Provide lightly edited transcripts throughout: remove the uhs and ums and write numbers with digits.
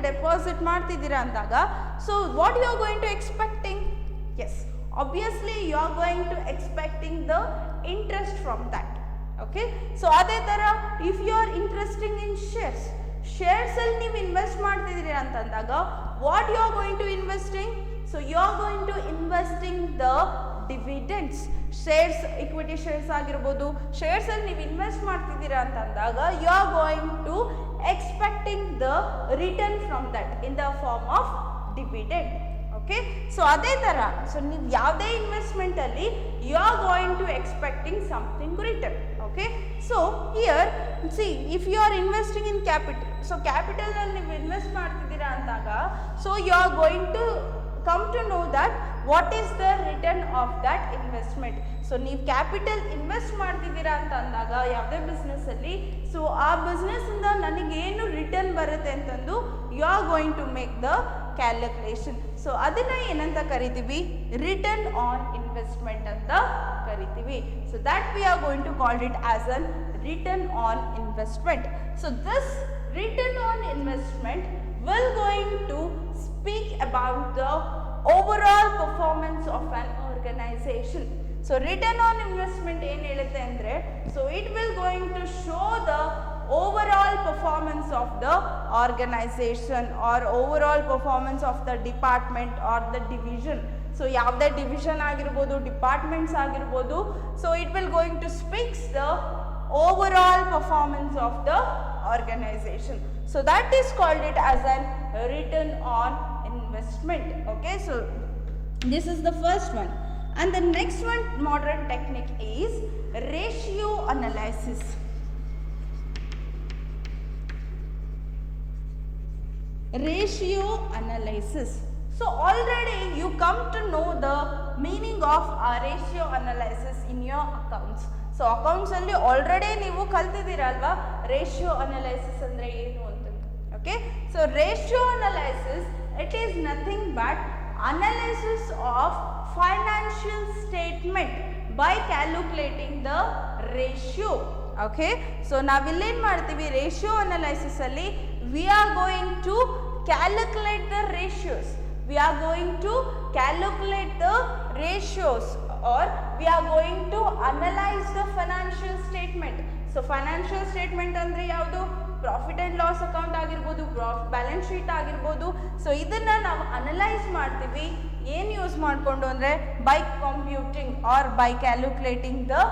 Deposit ಮಾಡ್ತಿದ್ದೀರಾ ಅಂದಾಗ so what you are going to expecting as obviously you are going to expecting the interest from that. Okay, so ಅದೇ ತರ if you are interested in shares ಅಲ್ಲಿ ನೀವು invest ಮಾಡ್ತಿದ್ದೀರಿ ಅಂತಂದಾಗ what you are going to investing, so you are going to investing the dividends. shares equity shares ಆಗಿರಬಹುದು, shares ಅಲ್ಲಿ ನೀವು invest ಮಾಡ್ತಿದ್ದೀರಾ ಅಂತಂದಾಗ you are going to expecting the return from that in the form of dividend. Okay, so ಅದೇ ಥರ so ನೀವು ಯಾವುದೇ ಇನ್ವೆಸ್ಟ್ಮೆಂಟಲ್ಲಿ you are going to expecting something return. Okay, so here see if you are investing in capital, so ಕ್ಯಾಪಿಟಲ್ನಲ್ಲಿ ನೀವು invest ಮಾಡ್ತಿದ್ದೀರಾ ಅಂದಾಗ so you are going to come to know that what is the return of that investment. So ನೀವು capital invest ಮಾಡ್ತಿದ್ದೀರಾ ಅಂತ ಅಂದಾಗ ಯಾವುದೇ ಬಿಸ್ನೆಸ್ಸಲ್ಲಿ so ಆ ಬಿಸ್ನೆಸ್ಸಿಂದ ನನಗೇನು ರಿಟರ್ನ್ ಬರುತ್ತೆ ಅಂತಂದು you are going to make the calculation. So ಅದನ್ನು ಏನಂತ ಕರಿತೀವಿ, ರಿಟರ್ನ್ ಆನ್ ಇನ್ವೆಸ್ಟ್ಮೆಂಟ್ ಅಂತ ಕರಿತೀವಿ. So that we are going to call it as an return on investment. So this return on investment will going to speak about the overall performance of an organization. So return on investment ಏನು ಹೇಳುತ್ತೆ ಅಂದರೆ so it will going to show the overall performance of the organization or overall performance of the department or the division. So ಯಾವುದೇ division ಆಗಿರ್ಬೋದು, departments ಆಗಿರ್ಬೋದು, so it will going to speaks the overall performance of the organization. So that is called it as an return on investment. Okay, so this is the first one, and the next one modern technique is ratio analysis. Ratio analysis. So already you come to know the meaning of a ratio analysis in your accounts. So ಅಕೌಂಟ್ಸಲ್ಲಿ already ನೀವು ಕಲ್ತಿದ್ದೀರಲ್ವಾ ratio analysis ಅಂದರೆ ಏನು ಅಂತ. Okay, so ratio analysis it is nothing but analysis of financial statement by calculating the ratio. Okay, so ನಾವಿಲ್ಲೇನು ಮಾಡ್ತೀವಿ, ratio ಅನಲೈಸಿಸಲ್ಲಿ we are going to calculate the ratios, we are going to calculate the ratios or we are going to analyze the financial statement. So financial statement ಅಂದ್ರೆ ಯಾವುದು, profit and loss account ಆಗಿರ್ಬೋದು, balance sheet ಆಗಿರ್ಬೋದು. So ಇದನ್ನು ನಾವು analyse ಮಾಡ್ತೀವಿ ಏನು use ಮಾಡಿಕೊಂಡು ಅಂದರೆ by computing or by calculating the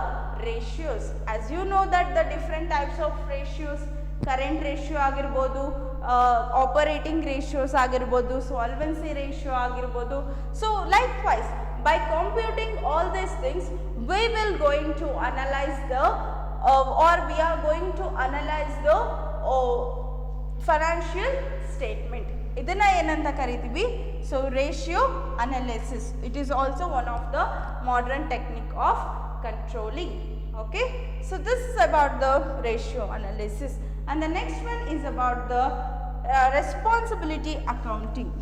ratios. As you know that the different types of ratios, current ratio ಆಗಿರ್ಬೋದು, ಆಪರೇಟಿಂಗ್ ರೇಷಿಯೋಸ್ ಆಗಿರ್ಬೋದು, ಸಾಲ್ವೆನ್ಸಿ ರೇಷಿಯೋ ಆಗಿರ್ಬೋದು. So likewise by computing all these things we will going to analyze the or we are going to analyze the financial statement. ಇದನ್ನ ಏನಂತ ಕರಿತೀವಿ, so ratio analysis. It is also one of the modern technique of controlling. Okay, so this is about the ratio analysis, and the next one is about the responsibility accounting.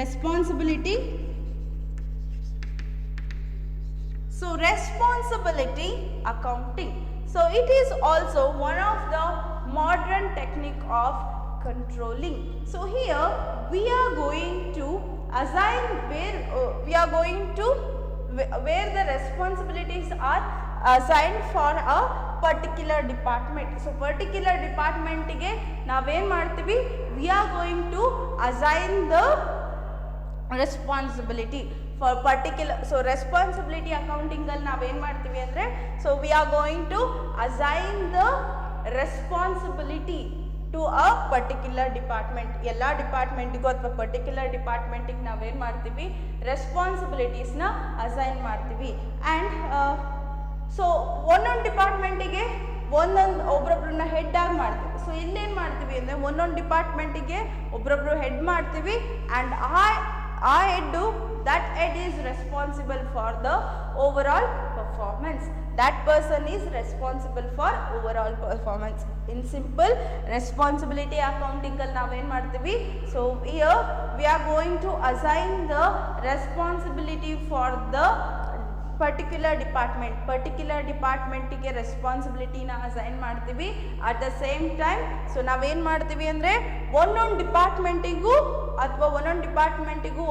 Responsibility. So responsibility accounting, so it is also one of the modern technique of controlling. So here we are going to assign where the responsibilities are assigned for a particular department. So particular department ಗೆ ನಾವೇನ್ ಮಾಡ್ತೀವಿ, we are going to assign the responsibility for particular. So responsibility accounting ಅಲ್ಲಿ ನಾವೇನ್ ಮಾಡ್ತೀವಿ ಅಂದರೆ so we are going to assign the responsibility to a particular department. ಎಲ್ಲ ಡಿಪಾರ್ಟ್ಮೆಂಟಿಗೂ ಅಥವಾ particular ಡಿಪಾರ್ಟ್ಮೆಂಟಿಗೆ ನಾವೇನು ಮಾಡ್ತೀವಿ, ರೆಸ್ಪಾನ್ಸಿಬಿಲಿಟೀಸ್ನ ಅಸೈನ್ ಮಾಡ್ತೀವಿ. ಆ್ಯಂಡ್ ಸೊ ಒಂದೊಂದು ಡಿಪಾರ್ಟ್ಮೆಂಟಿಗೆ ಒಬ್ಬರೊಬ್ಬರನ್ನ ಹೆಡ್ ಆಗಿ ಮಾಡ್ತೀವಿ. ಸೊ ಇಲ್ಲೇನು ಮಾಡ್ತೀವಿ ಅಂದರೆ ಒಂದೊಂದು ಡಿಪಾರ್ಟ್ಮೆಂಟಿಗೆ ಒಬ್ಬರೊಬ್ಬರು ಹೆಡ್ ಮಾಡ್ತೀವಿ, ಆ್ಯಂಡ್ ಆ head that head is responsible for the overall performance. That person is responsible for overall performance. In simple, responsibility accounting ಅಲ್ಲಿ ನಾವೇನು ಮಾಡ್ತೀವಿ, so here we are going to assign the responsibility for the particular ಡಿಪಾರ್ಟ್ಮೆಂಟಿಗೆ ರೆಸ್ಪಾನ್ಸಿಬಿಲಿಟಿನ assign ಮಾಡ್ತೀವಿ. At the same time so ನಾವೇನು ಮಾಡ್ತೀವಿ ಅಂದರೆ ಒಂದೊಂದು ಡಿಪಾರ್ಟ್ಮೆಂಟಿಗೂ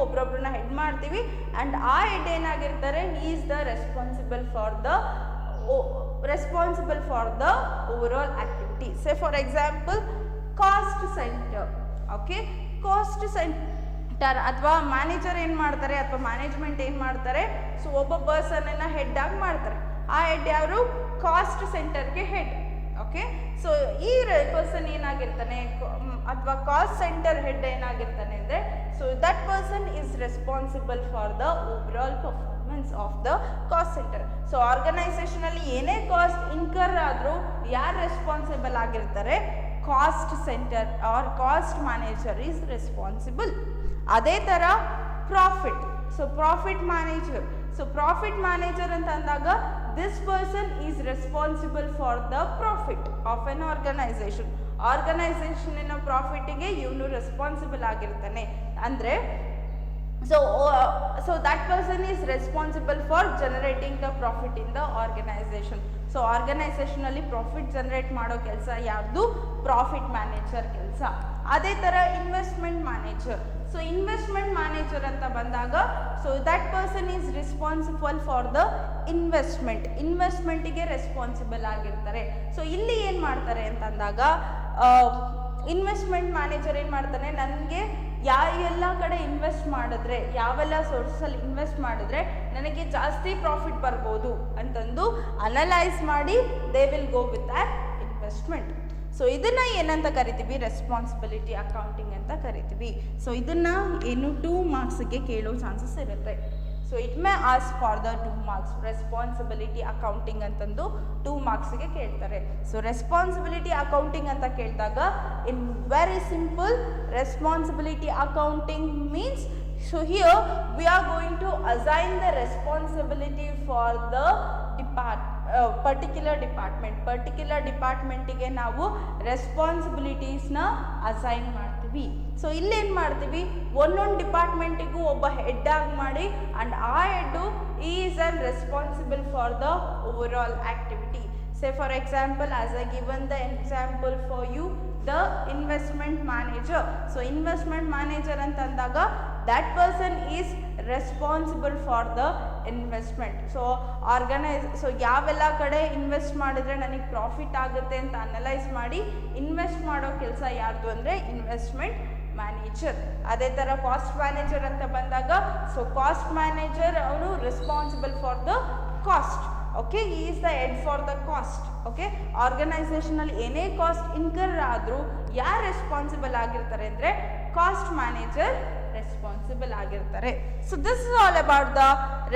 ಒಬ್ಬರೊಬ್ಬರನ್ನ ಹೆಡ್ ಮಾಡ್ತೀವಿ. ಆ್ಯಂಡ್ ಆ ಹೆಡ್ ಏನಾಗಿರ್ತಾರೆ, he is the responsible for the overall activity. Say for example cost centre. Okay, cost centre ಅಥವಾ ಮ್ಯಾನೇಜರ್ ಏನು ಮಾಡ್ತಾರೆ ಅಥವಾ ಮ್ಯಾನೇಜ್ಮೆಂಟ್ ಏನು ಮಾಡ್ತಾರೆ, ಸೊ ಒಬ್ಬ ಪರ್ಸನನ್ನು ಹೆಡ್ ಆಗಿ ಮಾಡ್ತಾರೆ. ಆ ಹೆಡ್ ಯಾರು, ಕಾಸ್ಟ್ ಸೆಂಟರ್ಗೆ ಹೆಡ್. ಓಕೆ, ಸೊ ಈ ಪರ್ಸನ್ ಏನಾಗಿರ್ತಾನೆ ಅಥವಾ ಕಾಸ್ಟ್ ಸೆಂಟರ್ ಹೆಡ್ ಏನಾಗಿರ್ತಾನೆ ಅಂದರೆ, so that person is responsible for the overall performance of the cost centre. So ಆರ್ಗನೈಸೇಷನಲ್ಲಿ ಏನೇ ಕಾಸ್ಟ್ ಇನ್ಕರ್ ಆದರೂ ಯಾರು ರೆಸ್ಪಾನ್ಸಿಬಲ್ ಆಗಿರ್ತಾರೆ, cost centre or cost manager is responsible. ಅದೇ ಥರ ಪ್ರಾಫಿಟ್. ಸೊ ಪ್ರಾಫಿಟ್ ಮ್ಯಾನೇಜರ್ ಅಂತ ಅಂದಾಗ this person is responsible for the profit of an ಆರ್ಗನೈಸೇಷನಿನ ಪ್ರಾಫಿಟಿಗೆ ಇವನು ರೆಸ್ಪಾನ್ಸಿಬಲ್ ಆಗಿರ್ತಾನೆ. ಅಂದರೆ so that person is responsible for generating the profit in the organization. So ಆರ್ಗನೈಸೇಷನಲ್ಲಿ ಪ್ರಾಫಿಟ್ ಜನರೇಟ್ ಮಾಡೋ ಕೆಲಸ ಯಾವುದು, ಪ್ರಾಫಿಟ್ ಮ್ಯಾನೇಜರ್ ಕೆಲಸ. ಅದೇ ಥರ ಇನ್ವೆಸ್ಟ್ಮೆಂಟ್ ಮ್ಯಾನೇಜರ್ ಅಂತ ಬಂದಾಗ, so that person is responsible for the ಇನ್ವೆಸ್ಟ್ಮೆಂಟಿಗೆ ರೆಸ್ಪಾನ್ಸಿಬಲ್ ಆಗಿರ್ತಾರೆ. ಸೊ ಇಲ್ಲಿ ಏನು ಮಾಡ್ತಾರೆ ಅಂತಂದಾಗ, ಇನ್ವೆಸ್ಟ್ಮೆಂಟ್ ಮ್ಯಾನೇಜರ್ ಏನು ಮಾಡ್ತಾನೆ, ನನಗೆ ಎಲ್ಲ ಕಡೆ ಇನ್ವೆಸ್ಟ್ ಮಾಡಿದ್ರೆ, ಯಾವೆಲ್ಲ ಸೋರ್ಸಲ್ಲಿ ಇನ್ವೆಸ್ಟ್ ಮಾಡಿದ್ರೆ ನನಗೆ ಜಾಸ್ತಿ ಪ್ರಾಫಿಟ್ ಬರ್ಬೋದು ಅಂತಂದು ಅನಲೈಸ್ ಮಾಡಿ they will go with that investment. So ಇದನ್ನು ಏನಂತ ಕರಿತೀವಿ, ರೆಸ್ಪಾನ್ಸಿಬಿಲಿಟಿ ಅಕೌಂಟಿಂಗ್ ಅಂತ ಕರಿತೀವಿ. ಸೊ ಇದನ್ನು ಏನು 2 ಮಾರ್ಕ್ಸ್ಗೆ ಕೇಳೋ ಚಾನ್ಸಸ್ ಇರುತ್ತೆ. So it may ask for the 2 marks. Responsibility accounting ಅಂತಂದು 2 ಮಾರ್ಕ್ಸ್ಗೆ ಕೇಳ್ತಾರೆ. ಸೊ ರೆಸ್ಪಾನ್ಸಿಬಿಲಿಟಿ ಅಕೌಂಟಿಂಗ್ ಅಂತ ಕೇಳಿದಾಗ, in very simple, responsibility accounting means, so here we are going to assign the responsibility for the particular ಡಿಪಾರ್ಟ್ಮೆಂಟಿಗೆ ನಾವು ರೆಸ್ಪಾನ್ಸಿಬಿಲಿಟೀಸ್ನ assign ಮಾಡ್ತೀವಿ. So ಇಲ್ಲೇನು ಮಾಡ್ತೀವಿ, ಒಂದೊಂದು ಡಿಪಾರ್ಟ್ಮೆಂಟಿಗೂ ಒಬ್ಬ ಹೆಡ್ ಆಗಿ ಮಾಡಿ, ಆ್ಯಂಡ್ ಆ head is on responsible for the overall activity. Say for example, as I given the example for you, the investment manager. So investment manager ಅಂತಂದಾಗ that person is responsible for the investment. So ಯಾವೆಲ್ಲ ಕಡೆ invest ಮಾಡಿದ್ರೆ ನನಗೆ profit ಆಗುತ್ತೆ ಅಂತ analyse ಮಾಡಿ invest ಮಾಡೋ ಕೆಲಸ ಯಾರ್ದು ಅಂದರೆ ಇನ್ವೆಸ್ಟ್ಮೆಂಟ್ ಮ್ಯಾನೇಜರ್. ಅದೇ ಥರ ಕಾಸ್ಟ್ ಮ್ಯಾನೇಜರ್ ಅಂತ ಬಂದಾಗ, ಸೊ ಕಾಸ್ಟ್ ಮ್ಯಾನೇಜರ್ ಅವನು responsible for the cost. Okay, he is the head for the cost. Okay, ಆರ್ಗನೈಸೇಷನಲ್ಲಿ ಏನೇ ಕಾಸ್ಟ್ ಇನ್ಕರ್ ಆದರೂ ಯಾರು ರೆಸ್ಪಾನ್ಸಿಬಲ್ ಆಗಿರ್ತಾರೆ ಅಂದರೆ ಕಾಸ್ಟ್ ಮ್ಯಾನೇಜರ್ ರೆಸ್ಪಾನ್ಸಿಬಲ್ ಆಗಿರ್ತಾರೆ. So this is all about the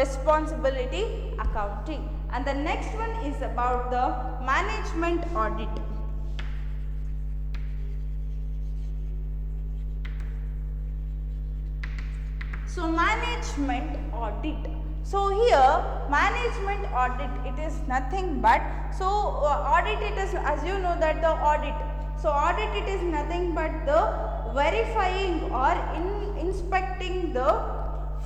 responsibility accounting. And the next one is about the management audit. So management audit. So here management audit, it is nothing but, so audit, it is, as you know that the audit, so audit, it is nothing but the verifying or inspecting the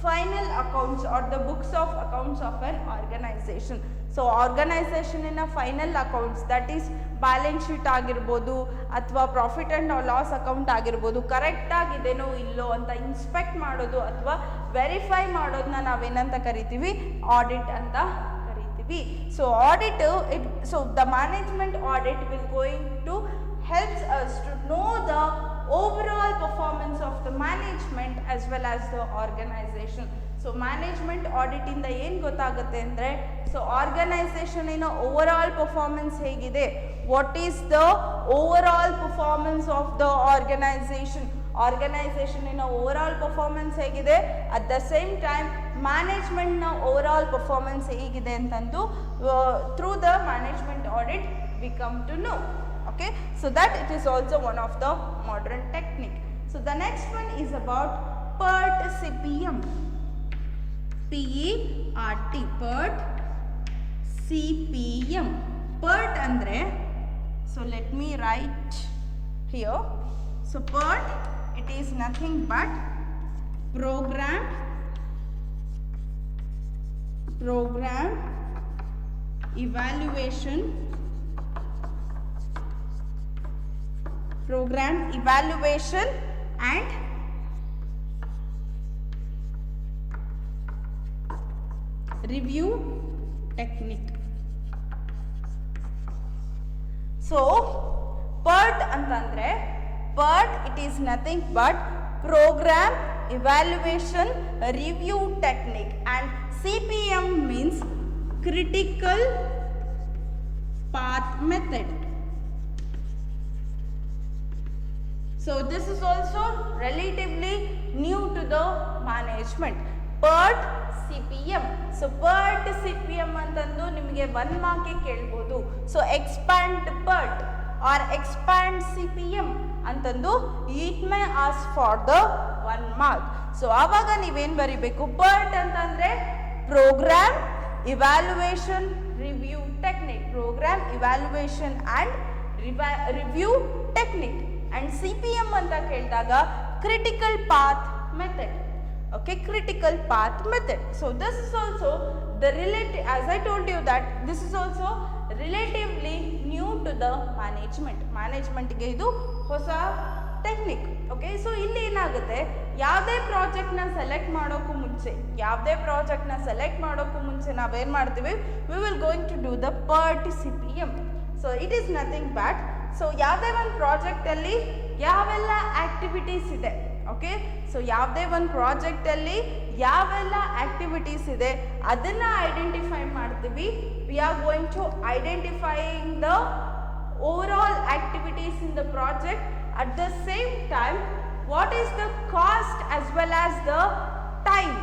final accounts or the books of accounts of an organization. So ಆರ್ಗನೈಸೇಷನಿನ final accounts, that is balance sheet ಆಗಿರ್ಬೋದು ಅಥವಾ profit and loss account ಆಗಿರ್ಬೋದು, ಕರೆಕ್ಟಾಗಿದೆನೋ ಇಲ್ಲೋ ಅಂತ inspect ಮಾಡೋದು ಅಥವಾ verify ಮಾಡೋದನ್ನ ನಾವೇನಂತ ಕರಿತೀವಿ, ಆಡಿಟ್ ಅಂತ ಕರಿತೀವಿ. So audit, so the management audit will going to helps us to know the overall performance of the management as well as the organization. So management audit ಇಂದ ಏನು ಗೊತ್ತಾಗುತ್ತೆ ಅಂದರೆ, ಸೊ ಆರ್ಗನೈಸೇಷನಿನ ಓವರಾಲ್ ಪರ್ಫಾರ್ಮೆನ್ಸ್ ಹೇಗಿದೆ, what is the overall performance of the ಆರ್ಗನೈಸೇಷನಿನ overall performance ಹೇಗಿದೆ, at the same time ಮ್ಯಾನೇಜ್ಮೆಂಟ್ನ overall performance ಹೇಗಿದೆ ಅಂತಂದು through the management audit we come to know. Okay, so that it is also one of the modern technique. So the next one is about PERT CPM. PERT, PERT CPM. PERT andre, so let me write here. So PERT, it is nothing but Programmed program evaluation and review technique. So PERT ಅಂತಂದ್ರೆ PERT it is nothing but program evaluation review technique, and CPM means critical path method. So this is also relatively new to the management. PERT CPM. So PERT CPM ಅಂತಂದು ನಿಮಗೆ 1 mark ಕೇಳಬಹುದು. So expand PERT or expand CPM ಅಂತಂದು it may ask for the 1 mark. So ಆವಾಗ ನೀವೇನು ಬರಿಬೇಕು, PERT ಅಂತಂದ್ರೆ program evaluation review technique, program evaluation and review technique, and CPM ಅಂತ ಕೇಳಿದಾಗ critical path method. Okay, critical path method. So this is also the relative, as I told you that this is also relatively new to the management ಗೆ ಇದು ಹೊಸ technique. Okay, so ಇಲ್ಲಿ ಏನಾಗುತ್ತೆ, ಯಾವುದೇ ಪ್ರಾಜೆಕ್ಟ್ನ select ಮಾಡೋಕ್ಕೂ ಮುಂಚೆ ನಾವೇನು ಮಾಡ್ತೀವಿ, we will going to do the PERT CPM. So it is nothing but, so ಯಾವುದೇ ಒಂದು ಪ್ರಾಜೆಕ್ಟಲ್ಲಿ ಯಾವೆಲ್ಲ ಆ್ಯಕ್ಟಿವಿಟೀಸ್ ಇದೆ, ಓಕೆ, ಸೊ ಯಾವುದೇ ಒಂದು ಪ್ರಾಜೆಕ್ಟಲ್ಲಿ ಯಾವೆಲ್ಲ ಆ್ಯಕ್ಟಿವಿಟೀಸ್ ಇದೆ ಅದನ್ನು ಐಡೆಂಟಿಫೈ ಮಾಡ್ತೀವಿ. We are going to identifying the overall activities in the project. At the same time, what is the cost as well as the time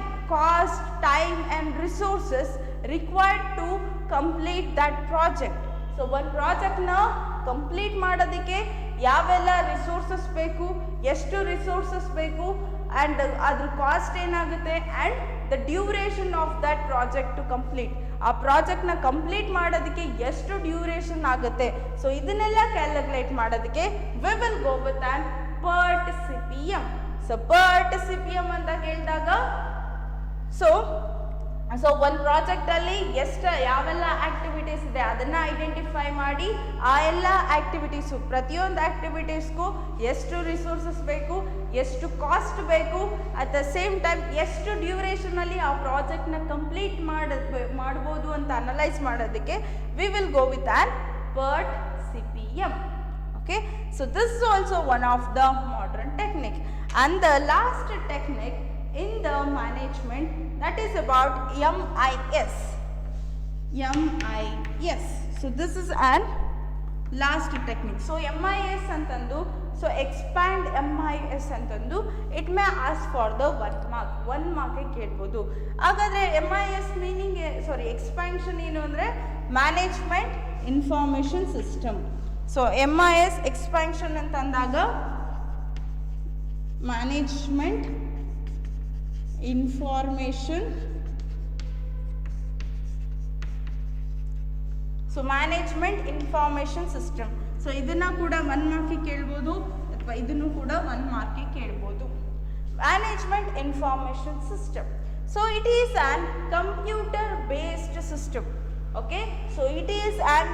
and resources required to complete that project. So one project na complete ಮಾಡೋದಕ್ಕೆ ಯಾವೆಲ್ಲ resources ಬೇಕು, ಎಷ್ಟು resources ಬೇಕು, and ಅದ್ರ cost ಏನಾಗುತ್ತೆ, and the duration of that project to complete. ಆ ಪ್ರಾಜೆಕ್ಟ್ನ complete ಮಾಡೋದಕ್ಕೆ ಎಷ್ಟು ಡ್ಯೂರೇಷನ್ ಆಗುತ್ತೆ, ಸೊ ಇದನ್ನೆಲ್ಲ ಕ್ಯಾಲ್ಕುಲೇಟ್ ಮಾಡೋದಕ್ಕೆ we will go with on PERT CPM. So PERT CPM ಅಂತ ಕೇಳಿದಾಗ, ಸೊ ಒಂದು ಪ್ರಾಜೆಕ್ಟಲ್ಲಿ ಯಾವೆಲ್ಲ ಆ್ಯಕ್ಟಿವಿಟೀಸ್ ಇದೆ ಅದನ್ನು ಐಡೆಂಟಿಫೈ ಮಾಡಿ, ಆ ಎಲ್ಲ ಆ್ಯಕ್ಟಿವಿಟೀಸು, ಪ್ರತಿಯೊಂದು ಆ್ಯಕ್ಟಿವಿಟೀಸ್ಗೂ ಎಷ್ಟು ರಿಸೋರ್ಸಸ್ ಬೇಕು, ಎಷ್ಟು ಕಾಸ್ಟ್ ಬೇಕು, ಅಟ್ ದ ಸೇಮ್ ಟೈಮ್ ಎಷ್ಟು ಡ್ಯೂರೇಷನಲ್ಲಿ ಆ ಪ್ರಾಜೆಕ್ಟ್ನ ಕಂಪ್ಲೀಟ್ ಮಾಡ್ಬೋದು ಅಂತ ಅನಲೈಸ್ ಮಾಡೋದಕ್ಕೆ we will go with on PERT CPM. Okay, so this is also one of the modern technique, and the last technique in the management, that is about MIS. So this is an last technique. So MIS ಅಂತಂದು, so expand MIS ಅಂತಂದು it may ask for the 1 mark ಕೇಳ್ಬೋದು. ಹಾಗಾದರೆ MIS meaning, expansion ಏನು ಅಂದರೆ management information system. So MIS expansion ಅಂತಂದಾಗ management information, so management information system. So ಇದನ್ನು ಕೂಡ 1 ಮಾರ್ಕಿಗೆ ಕೇಳ್ಬೋದು, ಅಥವಾ ಇದನ್ನು ಕೂಡ 1 ಮಾರ್ಕಿಗೆ ಕೇಳ್ಬೋದು. Management information system, so it is an computer based system. Okay, so it is an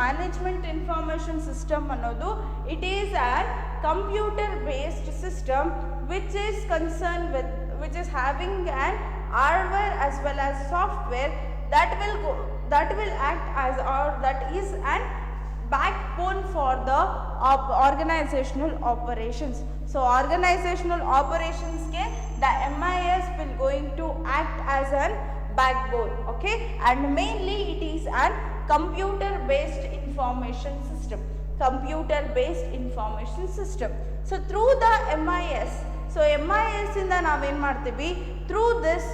management information system ಅನ್ನೋದು it is an computer based system which is having an hardware as well as software that will act as, or that is an backbone for the organizational operations. So organizational operations ke the MIS will going to act as an backbone. Okay, and mainly it is an computer based information system. So through the MIS, so MIS ಇಂದ ನಾವೇನು ಮಾಡ್ತೀವಿ, through this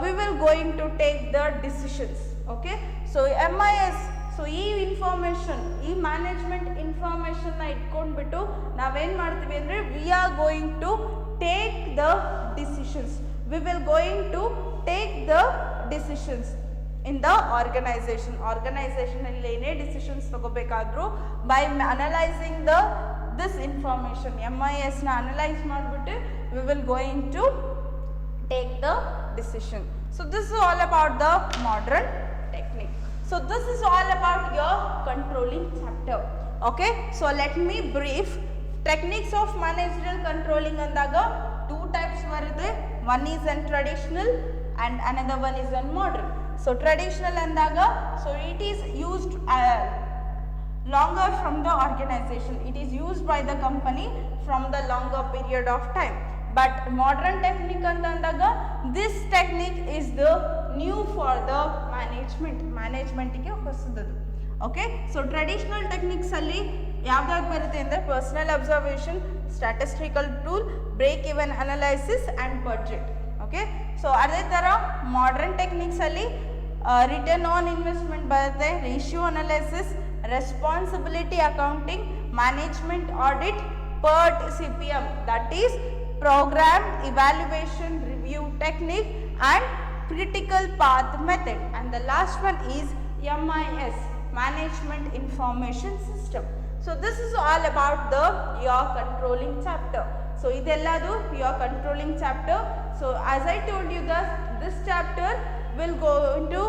we will going to take the decisions. Okay, so MIS, so ಈ information, ಈ management ಇನ್ಫಾರ್ಮೇಷನ್ನ ಇಟ್ಕೊಂಡ್ಬಿಟ್ಟು ನಾವೇನು ಮಾಡ್ತೀವಿ ಅಂದರೆ we are going to take the decisions. We will going to take the decisions in the ಆರ್ಗನೈಸೇಷನಲ್ಲಿ ಏನೇ decisions ತಗೋಬೇಕಾದ್ರೂ by analysing this information, MIS ನ ಅನಲೈಸ್ ಮಾಡಿಬಿಟ್ಟು we will going to take the decision. So this is all about the modern technique. So this is all about your controlling chapter. Okay, so let me brief. Techniques of managerial controlling andaga two types varide. One is an traditional and another one is an modern. So traditional andaga, so it is used longer from the organization. It is used by the company from the longer period of time. But modern technique andaga, this technique is the new for the management ಗೆ ಹೊಸದದು. Okay, so traditional techniques ಅಲ್ಲಿ ಯಾವ್ದಾದ್ರು ಬರುತ್ತೆ ಅಂದರೆ personal observation, statistical tool, break even analysis and budget. Okay, so ಅದೇ ಥರ modern techniques ಅಲ್ಲಿ return on investment ಬರುತ್ತೆ, ratio analysis, responsibility accounting, management audit, PERT CPM, that is program evaluation review technique and critical path method, and the last one is MIS, management information system. So this is all about the your controlling chapter. So idelladu your controlling chapter. So as I told you that this chapter will go into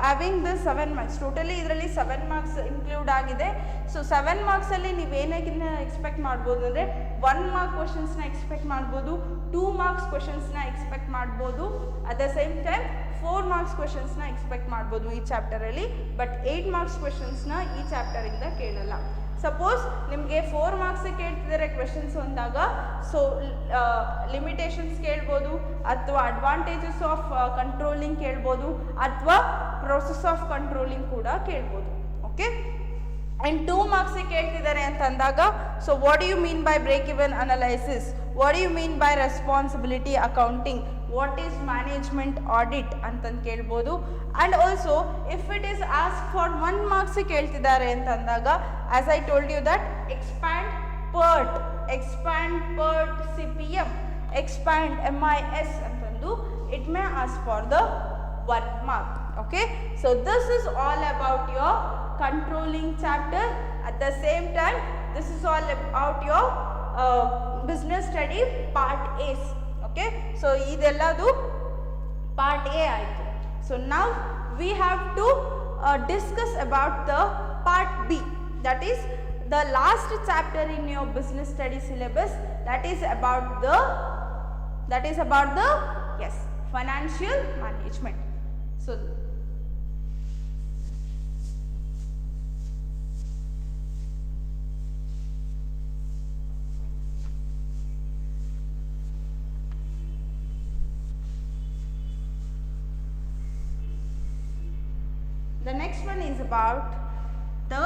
having the 7 marks. Totally idralli 7 marks include agide. So 7 marks alli ನೀವು ಏನನ್ನ expect ಮಾಡ್ಬೋದು ಅಂದರೆ 1 mark questions ನ expect ಮಾಡ್ಬೋದು, 2 marks questions ನ expect ಮಾಡ್ಬೋದು, at the same time 4 marks questions ನ expect ಮಾಡ್ಬೋದು ಈ ಚಾಪ್ಟರ್ ಅಲ್ಲಿ. ಬಟ್ 8 marks questions ನ ಈ ಚಾಪ್ಟರ್ ಇಂದ ಕೇಳಲ್ಲ. ಸಪೋಸ್ ನಿಮಗೆ 4 ಮಾರ್ಕ್ಸ್ ಕೇಳ್ತಿದ್ದಾರೆ ಕ್ವೆಶನ್ಸ್ ಅಂದಾಗ, ಸೊ ಲಿಮಿಟೇಷನ್ಸ್ ಕೇಳ್ಬೋದು, ಅಥವಾ ಅಡ್ವಾಂಟೇಜಸ್ ಆಫ್ ಕಂಟ್ರೋಲಿಂಗ್ ಕೇಳ್ಬೋದು, ಅಥವಾ ಪ್ರೊಸೆಸ್ ಆಫ್ ಕಂಟ್ರೋಲಿಂಗ್ ಕೂಡ ಕೇಳ್ಬೋದು. ಓಕೆ, ಆ್ಯಂಡ್ 2 ಮಾರ್ಕ್ಸ್ ಕೇಳ್ತಿದ್ದಾರೆ ಅಂತ ಅಂದಾಗ, so what do you mean by break even analysis, what do you mean by responsibility accounting, what is management audit ಅಂತಂದು ಕೇಳ್ಬೋದು. And also if it is ask for 1 marks ಕೇಳ್ತಿದ್ದಾರೆ ಅಂತ ಅಂದಾಗ, as I told you that expand PERT CPM, expand MIS ಅಂತಂದು it may ask for the 1 mark. Okay, so this is all about your controlling chapter. At the same time, this is all about your business study part A. Okay, so idelladu part A aitu. So now we have to discuss about the part B, that is the last chapter in your business study syllabus, that is about the yes, financial management. So the next one is about the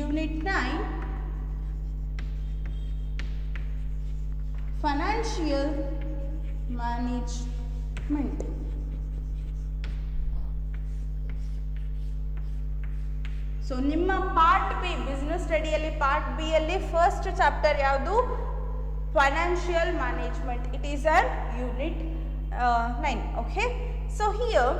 unit 9, financial management. So ನಿಮ್ಮ part B business ಸ್ಟಡಿಯಲ್ಲಿ part B ಅಲ್ಲಿ first chapter ಯಾವುದು? Financial management. It is an unit 9. Okay, so here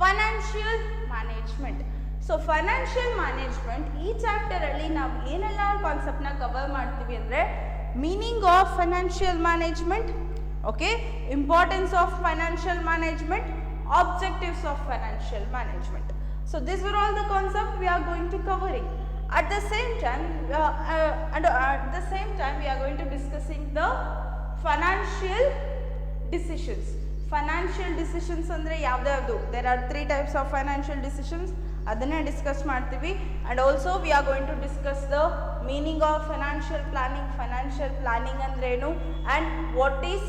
financial management. So financial management ಈ ಚಾಪ್ಟರಲ್ಲಿ ನಾವು ಏನೆಲ್ಲ ಕಾನ್ಸೆಪ್ಟ್ನ cover ಮಾಡ್ತೀವಿ ಅಂದರೆ, meaning of financial management, okay, importance of financial management, objectives of financial management. So these are all the concepts we are going to covering. At the same time we are going to discussing the financial decisions. Financial decisions ಅಂದ್ರೆ ಯಾವ್ದು? There are 3 types of financial decisions. ಅದನ್ನೇ discuss ಮಾಡ್ತೀವಿ. And also we are going to discuss the meaning of financial planning. Financial planning ಅಂದ್ರೇನು, and what is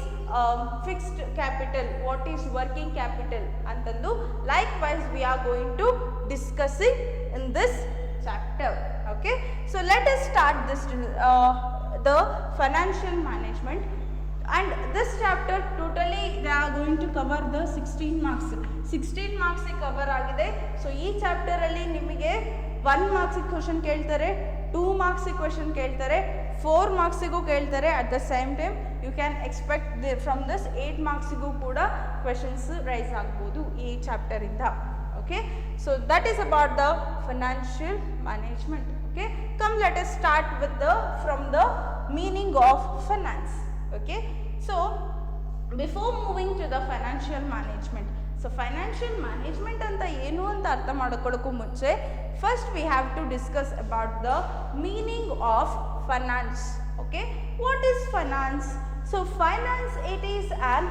fixed capital, what is working capital ಅಂತಂದು likewise we are going to discussing in this chapter. Okay, so let us start this the financial management, and this chapter totally they are going to cover the 16 marks. 16 marks cover agide. So ee chapter alli nimige 1 marks question keltare, 2 marks question keltare, 4 marks ಗೂ ಕೇಳ್ತಾರೆ. at the same time you can expect from this 8 marks ಗೂ ಕೂಡ questions rise ಆಗಬಹುದು ಈ chapter ಇಂದ. Okay, so that is about the financial management. Okay, come let us start with from the meaning of finance. Okay, so before moving to the financial management. So financial management ಅಂತ ಏನು ಅಂತ ಅರ್ಥ ಮಾಡ್ಕೊಳ್ಳೋಕ್ಕೂ ಮುಂಚೆ first we have to discuss about the meaning of finance. Okay, what is finance? So finance it is an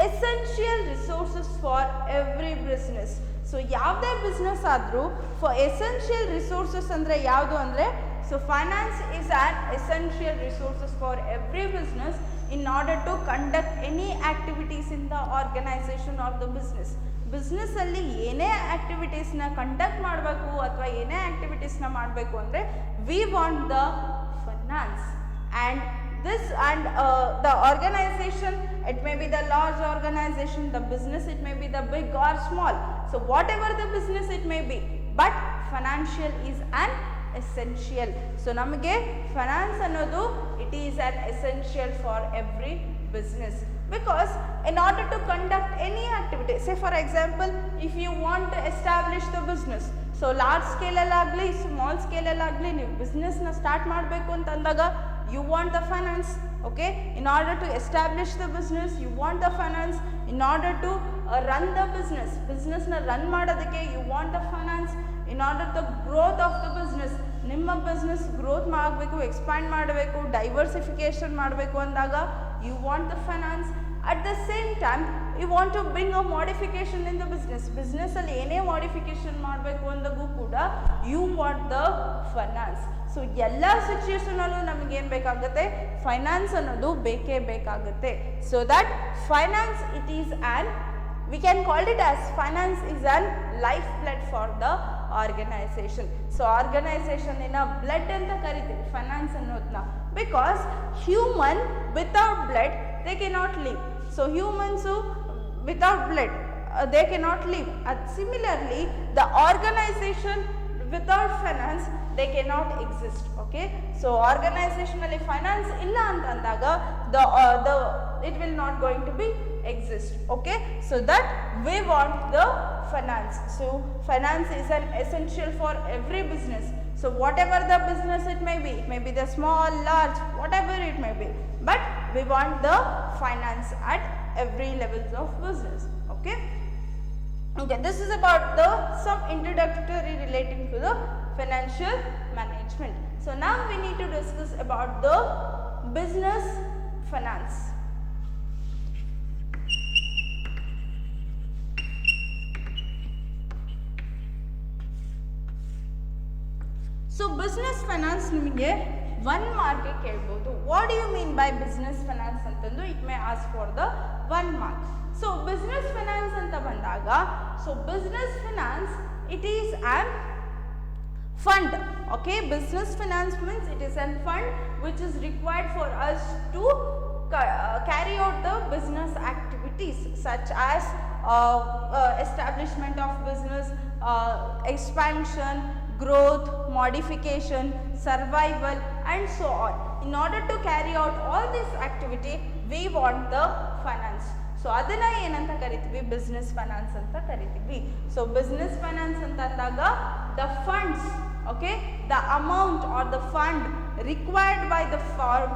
essential resources for every business. So ಯಾವುದೇ business ಆದರೂ for essential resources ಅಂದರೆ ಯಾವುದು ಅಂದರೆ, so finance is an essential resources for every business in order to conduct any activities in the organization of the business. Business ಅಲ್ಲಿ ಏನೇ ಆಕ್ಟಿವಿಟೀಸ್ನ conduct ಮಾಡಬೇಕು ಅಥವಾ ಏನೇ ಆಕ್ಟಿವಿಟೀಸ್ನ ಮಾಡಬೇಕು ಅಂದರೆ we want the finance. And this and the organization, it may be the large organization, the business it may be the big or small, so whatever the business it may be, but financial is an essential. So namage finance annodu it is an essential for every business, because in order to conduct any activity, say for example if you want to establish the business, so large scale allagli small scale allagli ನೀವು business na start ಮಾಡಬೇಕು ಅಂತ ಅಂದಾಗ you want the finance. Okay, in order to establish the business you want the finance. In order to run the business na run ಮಾಡೋದಕ್ಕೆ you want the finance. In order the growth of the business, ನಿಮ್ಮ business growth ಮಾಡಬೇಕು, expand ಮಾಡಬೇಕು, diversification ಮಾಡಬೇಕು ಅಂದಾಗ you want the finance. At the same time you want to bring a modification in the business ಅಲ್ಲಿ ಏನೇ modification ಮಾಡಬೇಕು ಅಂದಾಗೂ ಕೂಡ you want the finance. So ಎಲ್ಲ ಸಿಚುಯೇಷನಲ್ಲೂ ನಮಗೆ ಏನು ಬೇಕಾಗುತ್ತೆ, ಫೈನಾನ್ಸ್ ಅನ್ನೋದು ಬೇಕೇ ಬೇಕಾಗುತ್ತೆ. So that finance it is an, we can call it as finance is an life blood for the organization. So organization ina blood anta kariತೀವಿ finance ಅನ್ನೋದನ್ನ, because human without blood they cannot live. So humans without blood they cannot live. Similarly the organization without finance they cannot exist. Okay, so organization alli finance illa anta andaga the it will not going to be exist. Okay, so that we want the finance. So finance is an essential for every business. So whatever the business it may be the small, large, whatever it may be, but we want the finance at every levels of business. Okay, okay, this is about the some introductory relating to the financial management. So now we need to discuss about the business finance. So business finance ನಿಮಗೆ 1 ಮಾರ್ಕ್ಗೆ ಕೇಳ್ಬೋದು. What do you mean by business finance ಅಂತಂದು it may ask for the 1 mark. So business finance ಅಂತ ಬಂದಾಗ, so business finance it is on fund. Okay, business finance means it is a fund which is required for us to carry out the business activities such as establishment of business, expansion, growth, modification, survival and so on. In order to carry out all this activity we want the finance. So ಅದನ್ನ ಏನಂತ ಕರಿತೀವಿ, business finance ಅಂತ ಕರಿತೀವಿ. So business finance ಅಂತ ಅಂದಾಗ the funds, okay, the amount are the fund required by the firm